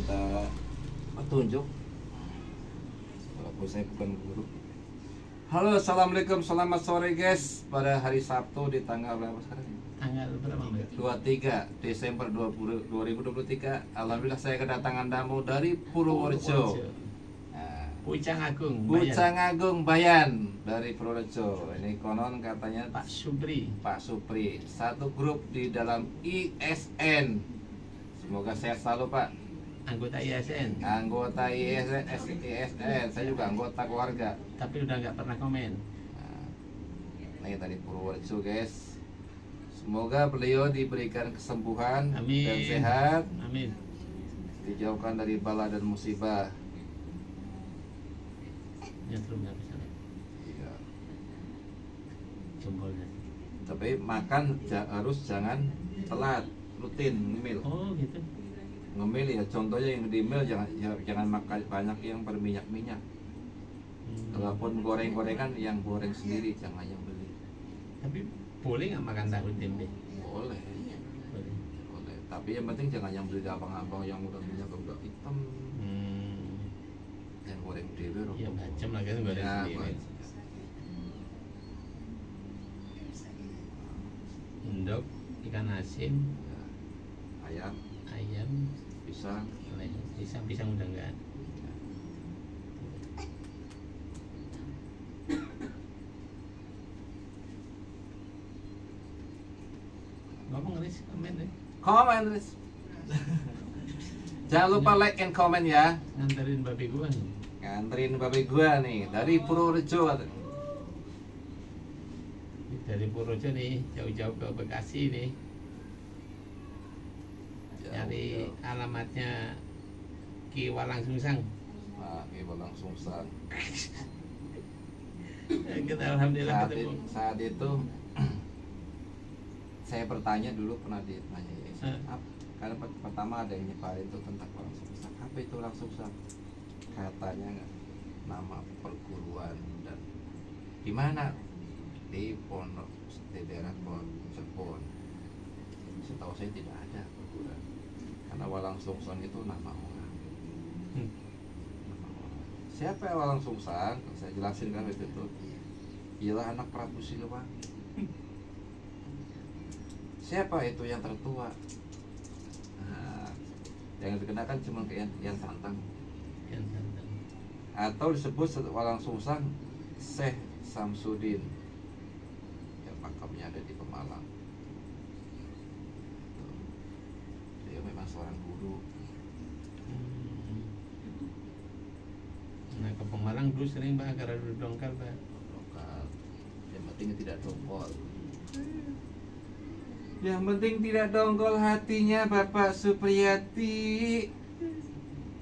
minta petunjuk walaupun saya bukan guru. Halo, assalamualaikum, selamat sore guys. Pada hari Sabtu di tanggal berapa sekarang? Tanggal berapa? 23 Desember 2023. Alhamdulillah saya kedatangan tamu dari Purworejo. Pucang Agung, Pucang Agung Bayan dari Purworejo. Ini konon katanya Pak Supri. Pak Supri, satu grup di dalam ISN. Semoga sehat selalu Pak. Anggota ISN. Anggota ISN, saya juga anggota keluarga. Tapi udah nggak pernah komen. Nah, ini tadi Purworejo guys. Semoga beliau diberikan kesembuhan Amin. dan sehat. Amin. Dijauhkan dari bala dan musibah. Nyetrum nggak bisa. Iya. Jempolnya. Tapi makan harus jangan telat, rutin ngemil. Oh gitu. Ngemil ya, contohnya yang di mil jangan makan banyak yang berminyak-minyak. Walaupun goreng-gorengan yang goreng sendiri, jangan yang beli. Tapi boleh nggak makan tahu tempe? Boleh. Boleh. Boleh. Tapi yang penting jangan yang beli di abang-abang yang udah minyak udah hitam. Yang goreng dewe Ya macam lah kan goreng ya, sendiri. Endok, ikan asin, ya. Ayam, ayam, pisang, pisang udah nggak ada. Ngomong Riz, komen deh. komen Riz. Jangan lupa like and comment ya. Nganterin babi gua nih. Nganterin babe gua nih dari Purworejo. Dari Purworejo nih, jauh-jauh ke Bekasi nih. Nyari alamatnya Ki Walang Sungsang. Nah, Ki Walang Sungsang. Kita alhamdulillah ketemu. Saat itu saya bertanya dulu, pernah ditanya ya, karena pertama ada yang nyebarin itu tentang Walang Sungsang. Apa itu Walang Sungsang? Katanya nama perguruan dan di mana? Di Pondok, di daerah Cirebon. Setahu saya tidak ada perguruan. Karena Walang Sungsang itu nama orang. Nama orang. Siapa yang Walang Sungsang? Saya jelasin kan itu tuh. Ialah anak Prabu Siliwangi. Siapa itu yang tertua? Nah, yang dikenakan cuma ke yang Santang. Atau disebut Walang Sungsang Syekh Samsudin. Yang makamnya ada di Pemalang. Dia memang seorang guru. Nah ke Pemalang dulu sering Pak, karena dulu dongkal Pak. Lokal. Yang penting tidak dongkol. Yang penting tidak dongkol hatinya Bapak Supriyati.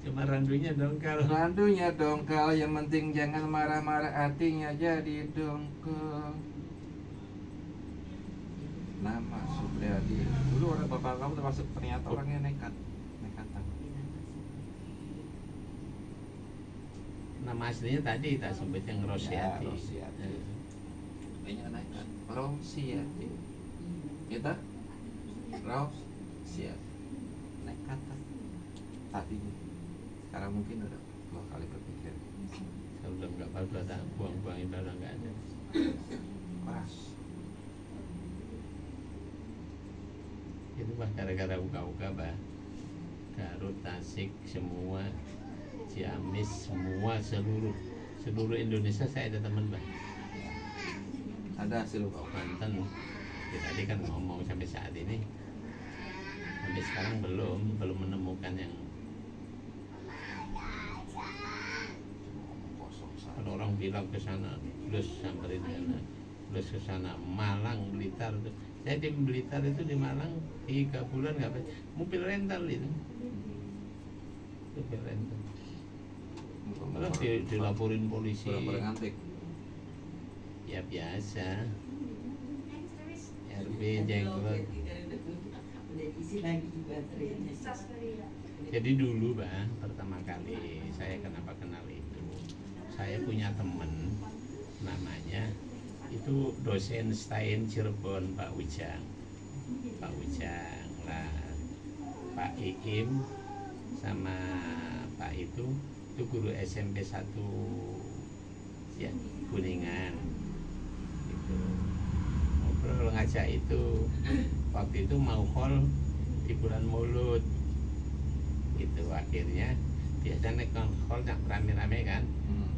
Cuma randunya dongkal. Randunya dongkal, yang penting jangan marah-marah, hatinya jadi dongkol. Nama Supriyadi. Dulu orang bapak kamu termasuk ternyata orangnya nekatan. Nama aslinya tadi tak sebut yang Rosyati. Ya, Rosyati. Kayaknya nekat. Rosyati. Kita Rosyati. Nekatan. Tadinya. Sekarang mungkin udah 2 kali berpikir. Saya udah nggak apa-apa, tak buang-buang itu udah nggak ada. Keras. Itu Pak gara-gara uka-uka Pak. Garut, Tasik, semua Ciamis, semua seluruh Indonesia saya ada teman Pak. Ada hasil kau. Banten. Ya, tadi kan ngomong sampai saat ini. Sampai sekarang belum menemukan yang. Kalau orang bilang ke sana, plus samperin sana, plus ke sana, Malang, Blitar tuh. Saya di Blitar itu di Malang 3 bulan nggak pakai mobil rental itu. Mobil rental. Malah dilaporin polisi. Antik. Ya biasa. RB jenggot. Jadi dulu Bang, pertama kali saya kenapa kenal itu, saya punya temen namanya itu dosen Stein Cirebon, Pak Wijang lah, Pak Iim sama Pak itu guru SMP 1 ya Kuningan itu ngobrol ngajak itu waktu itu mau haul di bulan Maulud itu akhirnya biasanya haul rame-rame kan.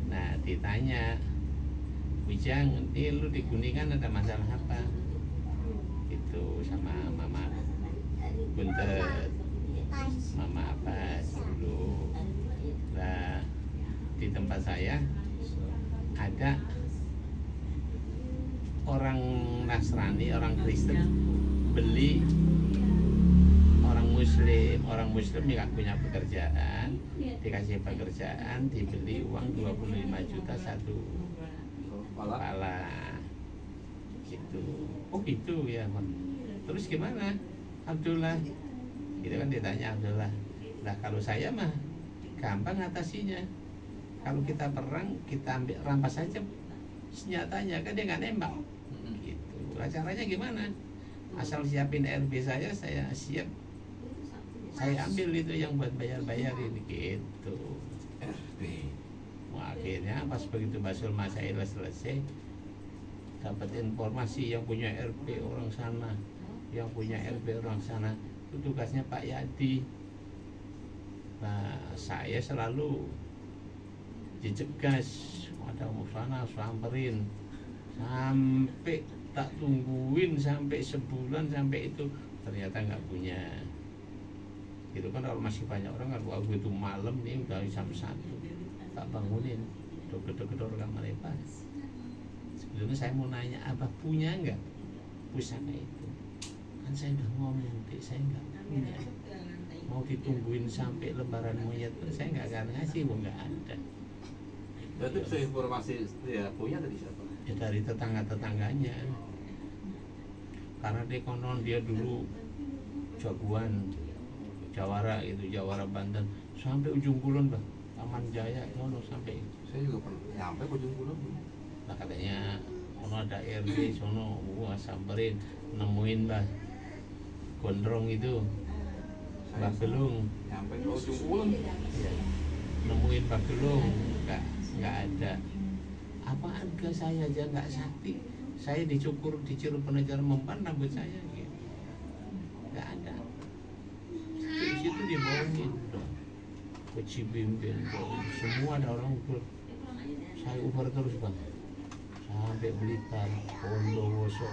Nah ditanya, Wijang, ini lu di Kuningan ada masalah apa? Itu sama Mama Buntet, Mama Abbas dulu. Nah di tempat saya ada orang Nasrani, orang Kristen beli orang Muslim yang punya pekerjaan, dikasih pekerjaan, dibeli uang 25 juta satu kepala gitu. Oh gitu ya Bang. Terus gimana Abdullah? Gitu kan ditanya Abdullah. Nah kalau saya mah gampang atasinya. Kalau kita perang, kita ambil rampas saja senjatanya, kan dia nggak nembak gitu. Nah, caranya gimana? Asal siapin RB saya siap, saya ambil itu yang buat bayar-bayarin gitu. RB. Wah, akhirnya pas begitu Basul Masail selesai, dapat informasi yang punya RB orang sana, yang punya RB orang sana, itu tugasnya Pak Yadi. Nah, saya selalu dicegas, ada musana samperin, sampai tak tungguin sampai sebulan, sampai itu ternyata nggak punya. Itu kan kalau masih banyak orang kan, waktu itu malam nih udah jam 1 tak bangunin, gedor-gedor kamar Pak. Sebetulnya saya mau nanya, apa punya nggak pusaka itu? Kan saya udah ngomong, saya nggak punya. Mau ditungguin sampai lebaran monyet pun saya nggak akan ngasih, nggak ada. Berarti bisa informasi ya punya dari siapa? Ya dari tetangga-tetangganya. Karena dia konon dia dulu jagoan Jawara itu, Jawara Banten sampai ujung kulon Bang, Taman Jaya kono sampai. Saya juga pernah nyampe ke ujung kulon. Nah katanya kono ada RB sono, wah samperin nemuin Mbah Gondrong itu, Mbah Gelung. Nyampe ke ujung kulon. Ya, nemuin Mbah Gelung, nggak ada. Apaan ke saya aja nggak sakti. Saya dicukur di Cirebon aja mempan rambut saya gitu. Nggak ada. Di situ dibohongin ke Cibimbing, semua ada orang ukur. Saya uber terus Bang, sampai Blitar, Bondowoso,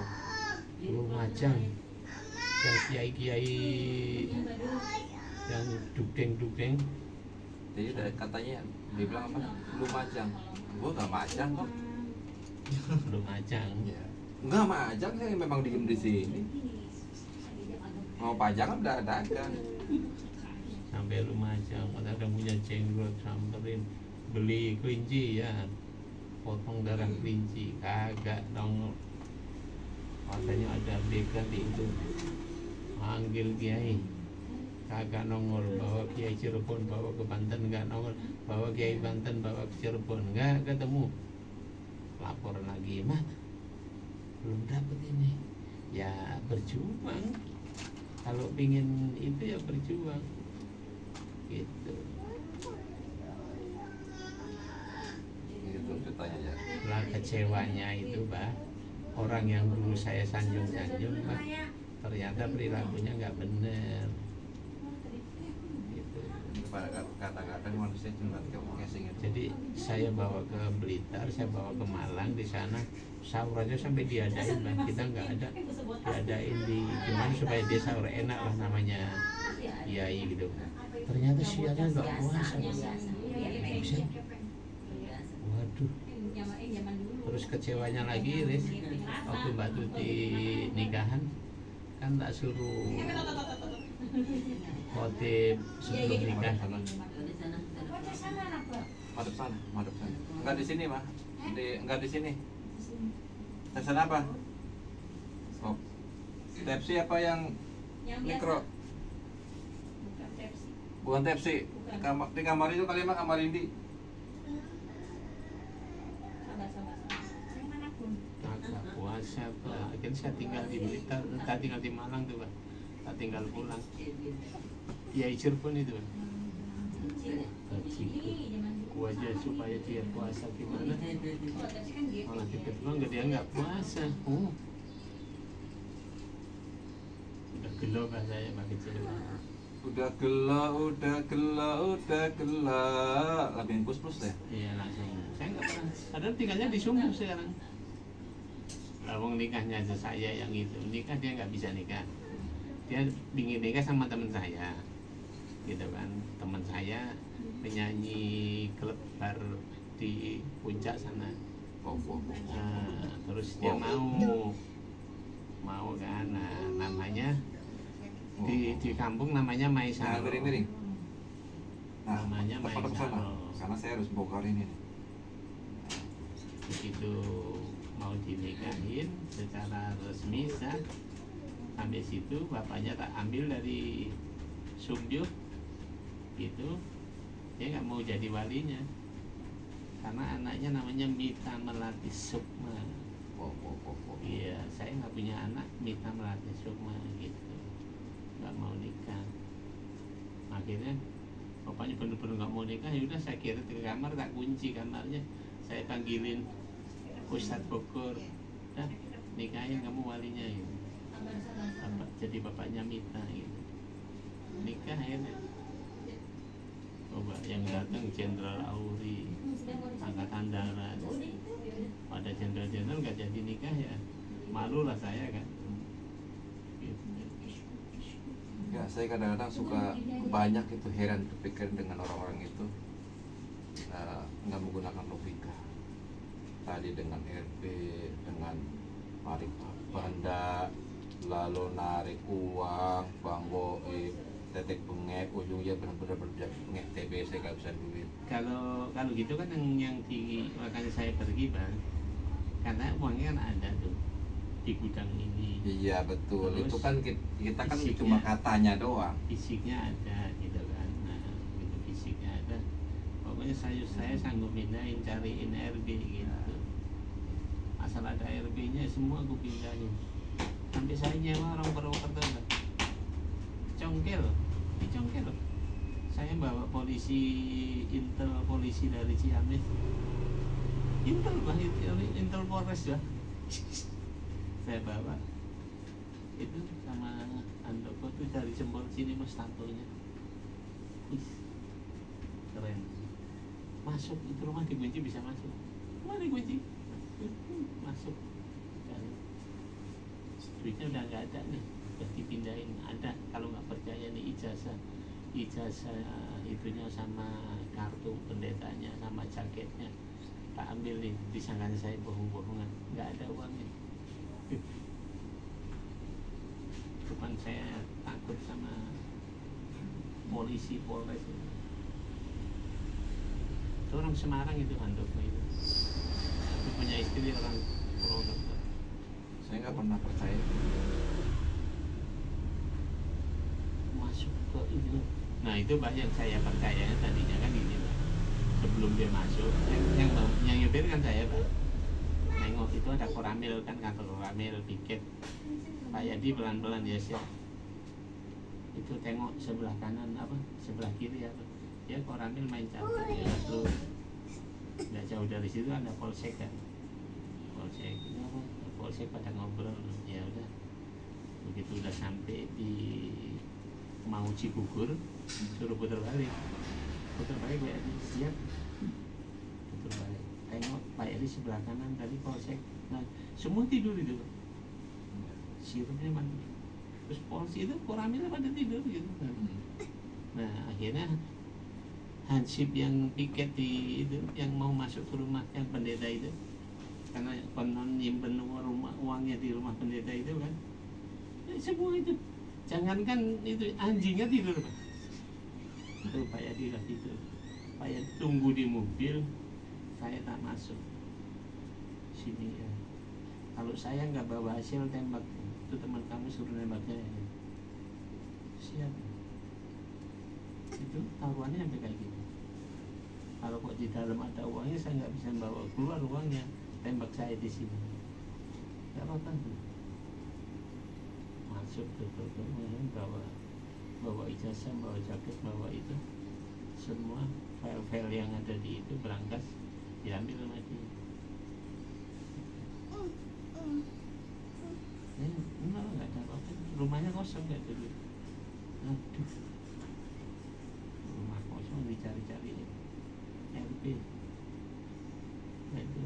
Lumajang, yang kiai-kiai yang dugeng-dugeng. Jadi dari katanya dia bilang apa? Lumajang. Gua nggak majang kok. Lumajang. Ya. Nggak majang, saya memang diem di sini. Mau pajangan udah dagang. Sampai Lumajang, ada punya jenggot, samperin beli kelinci ya, potong darah kelinci, kagak dong. Katanya ada bekan di itu, manggil kiai, kagak nongol. Bawa kiai Cirebon, bawa ke Banten, nggak nongol. Bawa kiai Banten, bawa ke Cirebon, nggak ketemu. Lapor lagi, mah belum dapet ini. Ya berjuang, kalau pingin itu ya berjuang gitu. Itu ceritanya ya. Lah kecewanya itu Pak, orang yang dulu saya sanjung-sanjung Pak, ternyata perilakunya nggak bener gitu. Kata-kata manusia cuma casing itu. Jadi saya bawa ke Blitar, saya bawa ke Malang, di sana sahur aja sampai diadain Pak. Kita nggak ada diadain di gimana supaya dia sahur enak lah namanya kiai gitu. Ternyata siangnya nggak puasa. Waduh. Terus kecewanya lagi Riz, waktu Mbak Tuti nikahan kan tak suruh khotib sebelum nikah. Madep sana. Enggak di sini mah. Enggak di sini. Pesan apa? Oh. Tepsi apa yang mikro? Bukan tepsi. Di kamar itu kali mah kamar Indi. Agak puasa Pak. Akhirnya saya tinggal di Blitar, tinggal di Malang tuh Pak. Tak tinggal pulang. Ya Cirebon itu Pak. bajiku ku aja supaya dia puasa gimana, malah tiba-tiba dia nggak puasa. Udah gelo kan saya Pak kecil. Udah gelap laguin plus-plus ya? Iya langsung, saya nggak pernah, padahal tinggalnya di Sumber sekarang. Lawang nikahnya aja saya yang itu, nikah dia nggak bisa nikah, dia ingin nikah sama teman saya, gitu kan, teman saya penyanyi klub bar di puncak sana. Nah, terus dia mau kan, nah, namanya di kampung namanya Maisaro. Miring-miring. Nah, namanya Maisaro. Karena saya harus bongkar ini. Begitu mau dinikahin secara resmi sah, sampai situ bapaknya tak ambil dari Sumbyo, gitu. Dia nggak mau jadi walinya karena anaknya namanya Mita Melati Sukma. Iya, saya nggak punya anak Mita Melati Sukma gitu, nggak mau nikah. Akhirnya bapaknya bener-bener nggak mau nikah. Ya udah, saya kirim ke kamar, tak kunci kamarnya, saya panggilin Ustadz Bogor, dah nikahin kamu walinya gitu. Jadi bapaknya Mita gitu, nikah akhirnya. Coba yang datang Jenderal Auri, Angkatan Darat. Pada jenderal-jenderal nggak jadi nikah ya, malu lah saya kan. Gitu. Ya, saya kadang-kadang suka banyak itu heran kepikiran dengan orang-orang itu nggak menggunakan logika. Tadi dengan RP, dengan tarik banda, lalu narik uang, Bang Boe, tetek bengek, ujungnya benar-benar bengek TBC nggak bisa duit. Kalau gitu kan yang makanya saya pergi Bang, karena uangnya kan ada tuh di gudang ini. Iya betul. Terus, itu kan kita kan fisiknya, cuma katanya doang. Fisiknya ada gitu kan. Nah, gitu fisiknya ada. Pokoknya saya sanggup pindahin, cariin RB gitu. Asal ada RB-nya semua aku pindahin. Sampai saya nyewa orang Purwokerto. Congkel. Saya bawa intel polisi dari Ciamis. Intel Polres ya. Saya bawa itu sama Andoko tuh dari Jempol sini mas tatonya. Keren. Masuk itu rumah dikunci, bisa masuk. Rumah dikunci. Masuk. Dan duitnya udah nggak ada nih, udah dipindahin. Ada, kalau nggak percaya nih ijazah itunya sama kartu pendetanya sama jaketnya tak ambil nih, disangkanya saya bohong-bohongan, nggak ada uangnya. Cuman saya takut sama polisi Polres itu orang Semarang itu Handoko itu. Tapi punya istri orang Purwokerto. Saya nggak pernah percaya. Masuk ke itu. Nah itu Pak yang saya percayanya tadinya kan gini Pak. Sebelum dia masuk, yang nyupir kan saya Pak. Nengok itu ada Koramil kan, kantor Koramil, piket. Pak Yadi pelan-pelan ya siap. Itu tengok sebelah kanan apa, sebelah kiri apa. Dia Koramil main catur ya, terus nggak jauh dari situ ada polsek kan. Polsek pada ngobrol, ya udah. Begitu udah sampai di mau Cibubur, suruh putar balik Pak Yadi siap, putar balik. Tengok Pak Yadi sebelah kanan tadi polsek, nah semua tidur itu, sirupnya mana, terus polisi itu Koramilnya pada tidur gitu. Nah akhirnya Hansip yang piket di itu, yang mau masuk ke rumah yang pendeta itu, karena konon nyimpen uangnya di rumah pendeta itu kan, semua itu, jangankan itu anjingnya tidur Pak. Itu Pak Yadi lah tidur. Pak Yadi tunggu di mobil, saya tak masuk sini ya. Kalau saya nggak bawa hasil tembak, itu teman kamu suruh nembak saya. Siap. Itu taruhannya sampai kayak gitu. Kalau kok di dalam ada uangnya, saya nggak bisa bawa keluar uangnya, tembak saya di sini. Nggak apa-apa. Masuk ke bawa ijazah, bawa jaket, bawa itu semua. file-file yang ada di itu berangkas diambil sama dia. Enggak ada apa-apa, rumahnya kosong nggak dulu. Aduh, rumah kosong dicari-cari RP. Nah, itu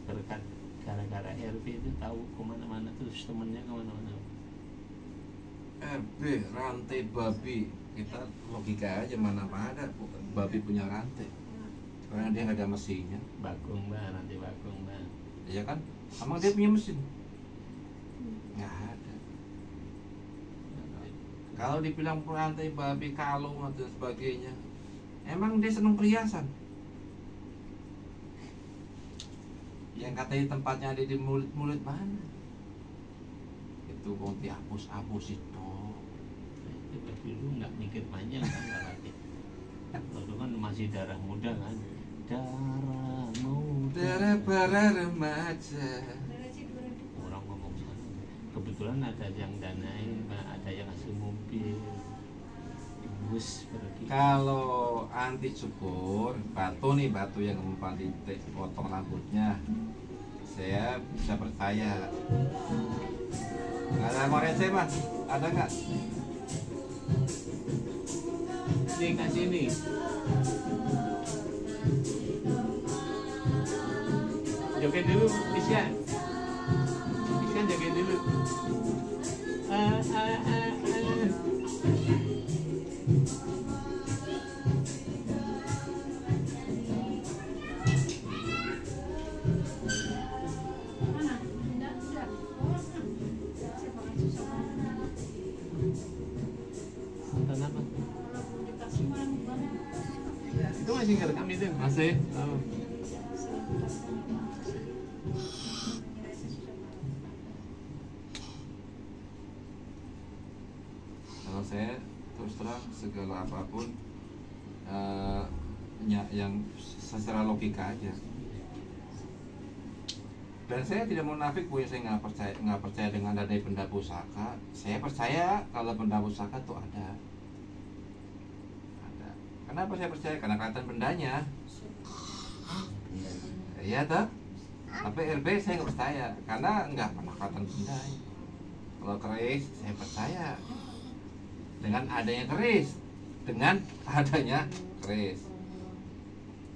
berkat gara-gara RP itu tahu kemana-mana, terus temennya kemana-mana. RB rantai babi, kita logika aja mana ada babi punya rantai karena dia nggak ada mesinnya. Bagong mbak, nanti bagong mbak. Iya kan, emang dia punya mesin? Nggak ada. Kalau dibilang rantai babi, kalung dan sebagainya, emang dia seneng perhiasan. Yang katanya tempatnya ada di mulut-mulut mana? Itu mau dihapus-hapus itu. Itu dulu nggak mikir panjang kan berarti. Lalu kan masih darah muda kan. Darah muda. Darah para remaja. Orang ngomong sana. Kebetulan ada yang danain, Mbak, ada yang ngasih mobil. Bus pergi. Kalau anti cukur, batu yang umpan potong rambutnya, saya bisa percaya. Ada korese mas? Ada nggak? Nih kasih nih. Joget dulu, bisa. Bisa joget dulu. Nonton apa? Itu masih ngerekam itu? Masih. Oh. Kalau saya terus terang segala apapun yang secara logika aja. Dan saya tidak munafik bu, saya nggak percaya dengan adanya benda pusaka. Saya percaya kalau benda pusaka itu ada. Kenapa saya percaya? Karena kelihatan bendanya. Iya toh. Tapi RB saya nggak percaya karena nggak pernah kelihatan benda. Kalau keris saya percaya dengan adanya keris,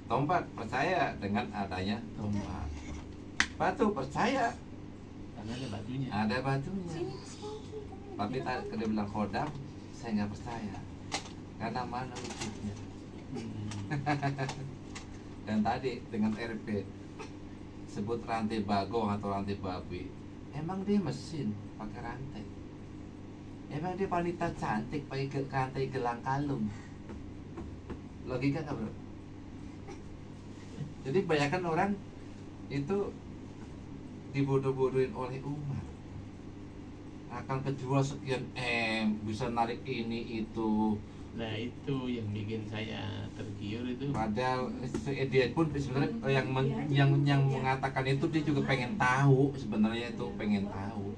Tombak percaya dengan adanya tombak. Batu percaya Karena ada batunya. ada batunya. Tapi tadi kalau bilang kodam saya nggak percaya karena mana wujudnya. Dan tadi dengan RP sebut rantai bagong atau rantai babi, emang dia mesin pakai rantai? Emang dia wanita cantik pakai rantai gelang kalung? Logika nggak bro? Jadi banyakan orang itu dibodoh-bodohin oleh umat. Akan kejual sekian bisa narik ini itu. Nah itu yang bikin saya tergiur itu. Padahal dia pun sebenarnya yang mengatakan itu dia juga pengen tahu, sebenarnya itu pengen tahu.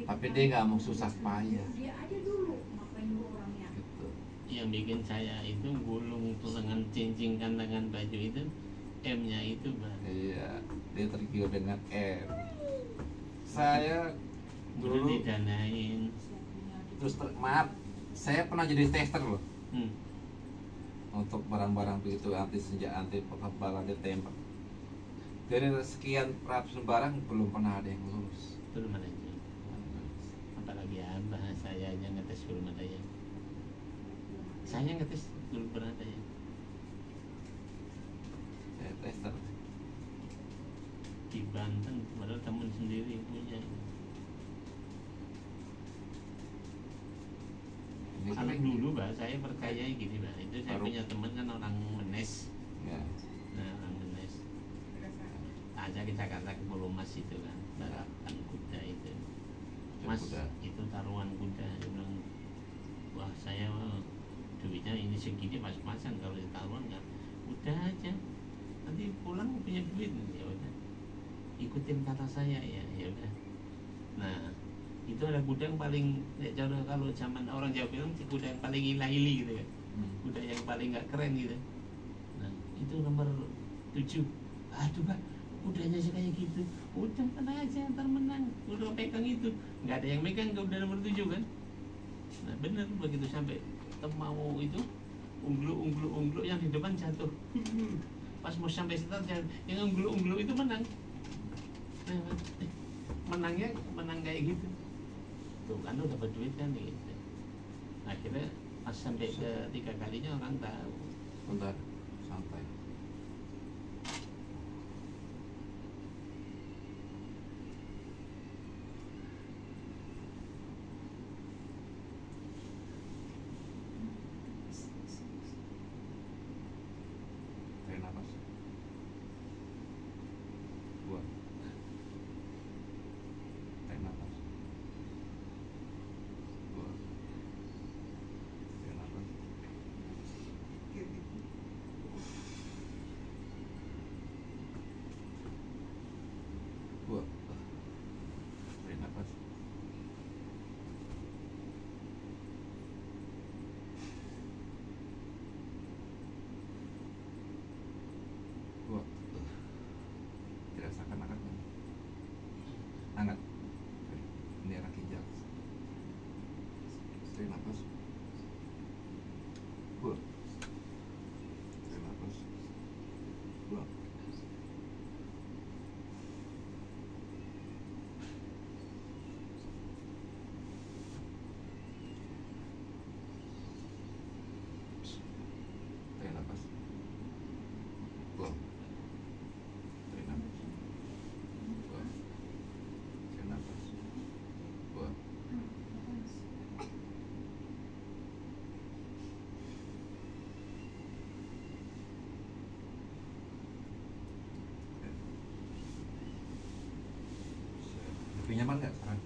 Tapi dia nggak mau susah payah. Gitu. Yang bikin saya itu gulung tuh dengan cincingkan dengan baju itu M-nya itu Mbak. Iya, dia tergiur dengan M. Saya Dulu dulu didanain. maaf, saya pernah jadi tester loh Hmm. untuk barang-barang begitu anti senjata, anti kekebalan, anti tembak. Dari sekian ratus barang belum pernah ada yang lulus. Belum ada yang. Apalagi abah saya aja ngetes belum ada yang. Saya ngetes belum pernah ada yang. Saya tester. Di Banten padahal teman sendiri punya. Ini Kalau kan- dulu Mbak saya percaya gini Mbak, itu saya Baru- punya teman kan orang Menes. Ya. Nah orang Menes aja kita kata ke Pulau Mas itu kan balapan kuda itu. Mas Kuda. itu taruhan kuda. Dia bilang wah saya duitnya ini segini pas-pasan, kalau di taruhan nggak udah aja nanti pulang punya duit, ya udah ikutin kata saya ya udah. Nah itu ada kuda yang paling kalau zaman orang Jawa bilang kuda yang paling ilah-ili gitu kan. kuda yang paling nggak keren gitu. Nah itu nomor 7. Aduh Pak, kudanya sih kayak gitu. Udah tenang aja, ntar menang. Udah pegang itu, nggak ada yang megang ke kuda nomor 7 kan. Nah bener, begitu sampai mau itu unggu yang di depan jatuh. Pas mau sampai start yang unggu itu menang. Nah, menangnya menang kayak gitu. Tuh kan udah dapat duit kan gitu. Akhirnya pas sampai ke 3 kalinya orang tahu. Bentar, santai. Tarik nafas. Buang. Tarik nafas. Buang. Tarik nafas. Buang. Tarik nafas. Buang. Dirasakan hangatnya. Hangat. Ini anak hijau. Tarik nafas. Buang. Tarik nafas. Buang. Tarik nafas. Buang. Tarik nafas. Buang. Tarik nafas. Buang. Lebih nyaman nggak sekarang?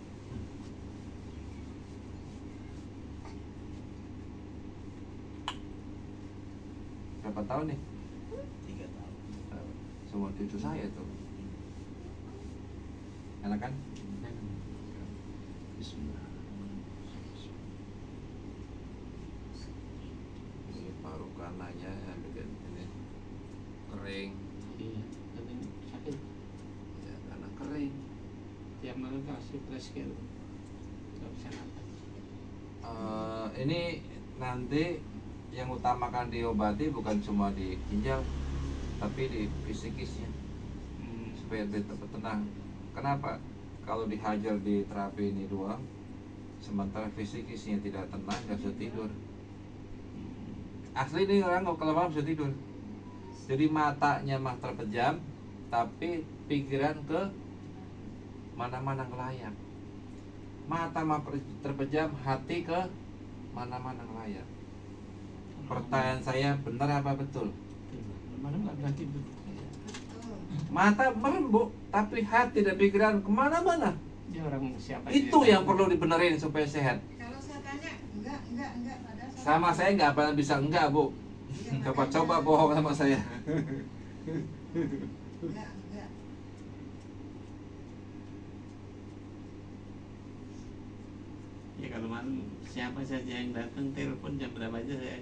Berapa tahun nih? 3 tahun. Semua cucu saya tuh. Enak kan? Bismillah. Ini paru kanannya bikin ini kering, Iya, tapi sakit. ya karena kering. Tiap malam kasih flash gitu. Gak bisa napas. Ini nanti yang utamakan diobati bukan cuma di ginjal, tapi di fisikisnya supaya dia tetap tenang. Kenapa? Kalau dihajar di terapi ini doang, sementara fisikisnya tidak tenang, nggak bisa tidur. Asli ini orang kalau malam bisa tidur. Jadi matanya mah terpejam, tapi pikiran ke mana-mana ngelayap. Mata mah terpejam, hati ke mana-mana ngelayap. Pertanyaan saya, benar apa betul? Malam nggak pernah tidur. Mata merem bu, tapi hati dan pikiran kemana-mana. Dia orang siapa? Itu yang perlu dibenerin supaya sehat. Kalau saya tanya, enggak. Padahal Sama saya nggak pernah bisa enggak bu. Iya, Coba makanya. bohong sama saya. Enggak. Ya kalau malam siapa saja yang datang telepon jam berapa aja saya.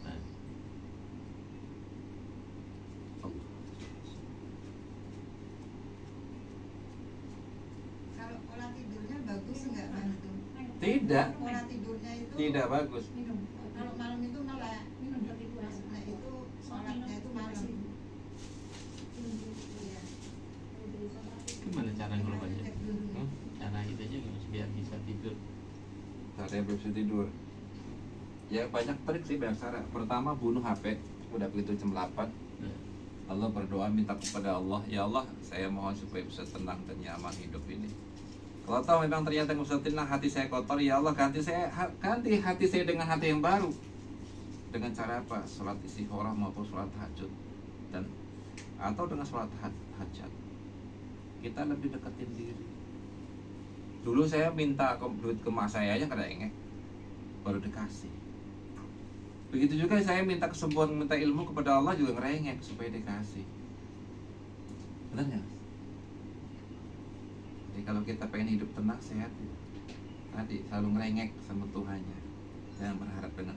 Nah, Kalau pola tidurnya bagus enggak Bang itu? Tidak, Pola tidurnya itu tidak bagus. kalau malam itu melek. Nah itu sholatnya itu malam. Iya. gimana cara ngelubahnya? Cek dulu. Cara itu aja biar bisa tidur. Saya belum bisa tidur. Ya banyak trik sih, banyak cara. Pertama bunuh HP, udah begitu jam 8. Nah, Allah berdoa minta kepada Allah, ya Allah saya mohon supaya bisa tenang dan nyaman hidup ini. Kalau tahu memang ternyata Ustaz tenang, hati saya kotor, ya Allah ganti hati saya dengan hati yang baru. Dengan cara apa? Sholat istikharah maupun sholat tahajud dan atau dengan sholat hajat. Kita lebih deketin diri. Dulu saya minta duit ke mak saya aja kada engek, baru dikasih. Begitu juga saya minta kesembuhan, minta ilmu kepada Allah juga ngerengek supaya dikasih. Benar nggak? Jadi kalau kita pengen hidup tenang, sehat, tadi selalu ngerengek sama Tuhannya, jangan berharap dengan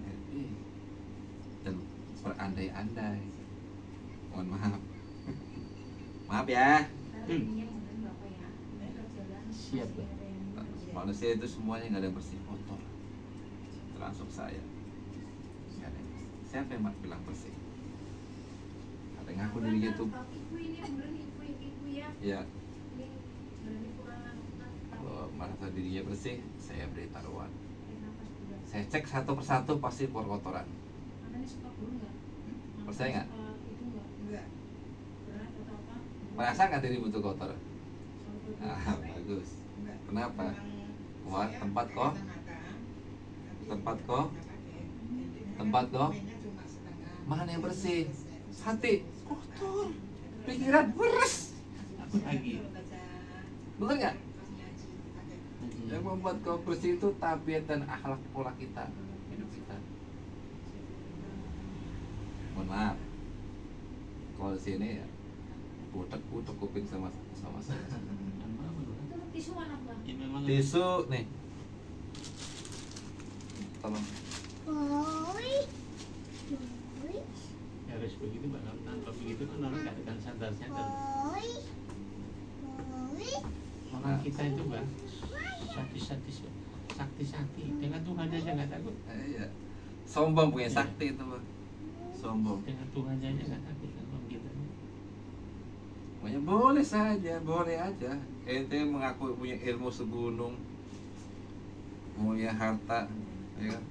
dan berandai-andai. Mohon maaf. Maaf ya. Siap ya. Manusia itu semuanya nggak ada yang bersih, kotor. Termasuk saya. Nggak ada yang bersih. Siapa yang bilang bersih? Ada yang ngaku diri gitu. Ya, kalau merasa dirinya bersih, saya beri taruhan. Saya cek satu persatu pasti keluar kotoran. Percaya nggak? Enggak. Merasa nggak diri butuh kotor? Ah, bagus. Kenapa? Wah, tempat kok? Mana yang bersih? Hati kotor, pikiran beres. Lagi. Betul nggak? Yang membuat kau bersih itu tabiat dan akhlak pola kita, hidup kita. Mohon maaf, kalau di sini ya butek kuping sama saya. Tisu mana, Bang? Ya, memang Tisu nih, tolong. harus begitu Pak. Kalau begitu kan orang nggak akan sadar-sadar. Orang kita itu Pak, sakti-sakti dengan Tuhan aja nggak takut. Iya, sombong punya sakti itu, Bang. Sombong. Dengan Tuhan aja nggak takut kan orang kita. Pokoknya boleh saja, boleh aja. Ente mengaku punya ilmu segunung, punya harta, ya kan?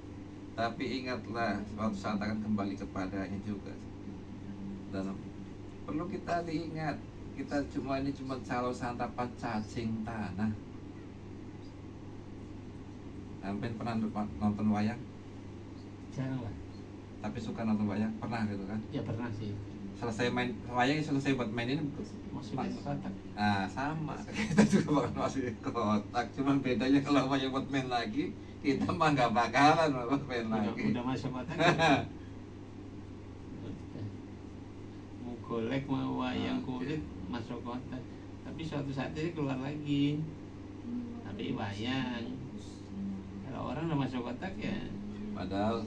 Tapi ingatlah, suatu saat akan kembali kepadanya juga. Dan perlu kita diingat, kita ini cuma calon santapan cacing tanah. Sampai pernah nonton wayang? Jarang lah. Tapi suka nonton wayang? Pernah gitu kan? Ya pernah sih. Selesai main wayang, selesai buat mainin Masukin ke kotak. nah sama, kita juga bakal masukin ke kotak. Cuman bedanya kalau wayang buat main lagi, kita mah nggak bakalan buat main lagi. Udah masuk kotak. Mau golek mau wayang kulit masuk kotak. Tapi suatu saat dia keluar lagi. Tapi wayang. Kalau orang udah masuk kotak ya. Padahal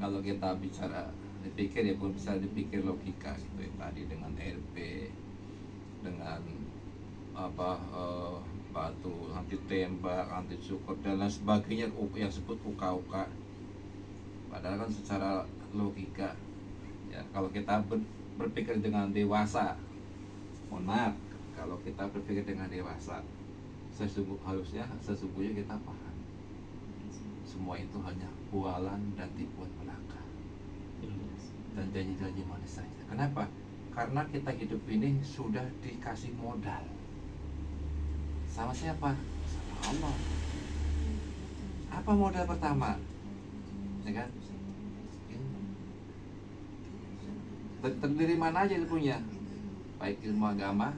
kalau kita bicara dipikir ya pun bisa dipikir logika gitu ya, tadi dengan RP, dengan batu anti tembak, anti cukur dan lain sebagainya yang sebut uka-uka. Padahal kan secara logika ya kalau kita berpikir dengan dewasa, mohon maaf, kalau kita berpikir dengan dewasa, sesungguhnya kita paham semua itu hanya bualan dan tipuan belaka dan janji-janji manis saja. Kenapa? Karena kita hidup ini sudah dikasih modal. Sama siapa? Sama Allah. Apa modal pertama? Ya kan? Terdiri mana aja ilmunya? Baik ilmu agama,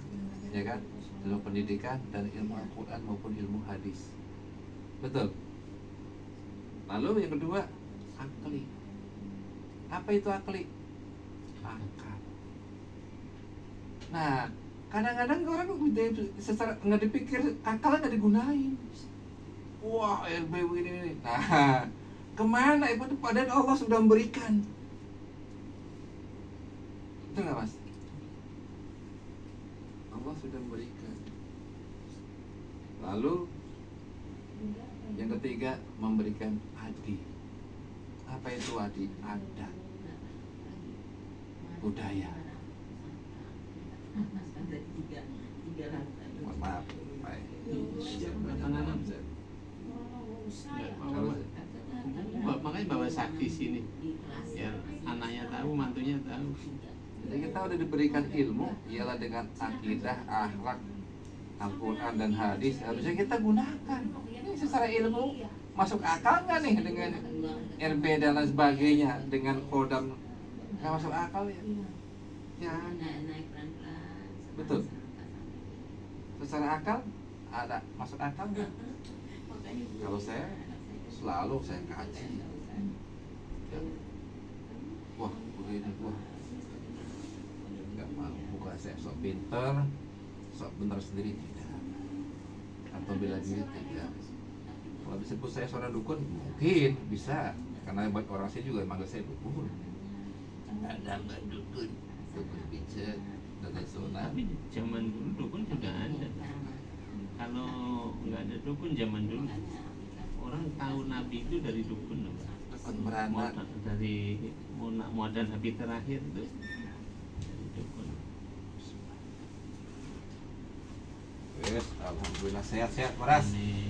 ya kan? Ilmu pendidikan dan ilmu Al-Quran maupun ilmu hadis. Betul. Lalu yang kedua, akli. Apa itu akli? Akal. Nah, kadang-kadang orang secara nggak dipikir, akalnya nggak digunain. Wah, LBW ini. Nah, kemana? Padahal Allah sudah memberikan. Betul nggak, Mas? Allah sudah memberikan. Lalu yang ketiga, memberikan adi. Apa itu adi? Adat, budaya. Mohon maaf, baik. Makanya bawa sakti sini. Ya, anaknya tahu, mantunya tahu. Jadi kita udah diberikan ilmu, ialah dengan akidah, akhlak, Al-Quran dan hadis. Harusnya kita gunakan. Ini secara ilmu masuk akal nggak nih dengan RB dan lain sebagainya, dengan kodam nggak masuk akal ya? Ya, betul. Secara akal ada masuk akal nggak? Kalau saya selalu saya kaji. Ya. Wah, begini, wah, nggak mau. Bukan saya sok pinter, sok benar sendiri tidak. Atau bela diri tidak. Kalau disebut saya seorang dukun, mungkin bisa. karena buat orang sini juga manggil saya dukun. Ada mbak dukun pijat dan lain sebagainya. Tapi zaman dulu dukun juga ada. Kalau nggak ada dukun zaman dulu, orang tahu Nabi itu dari dukun, Dukun beranak. dari muadan Nabi terakhir itu dari dukun. Yes, alhamdulillah sehat-sehat Mas. Ini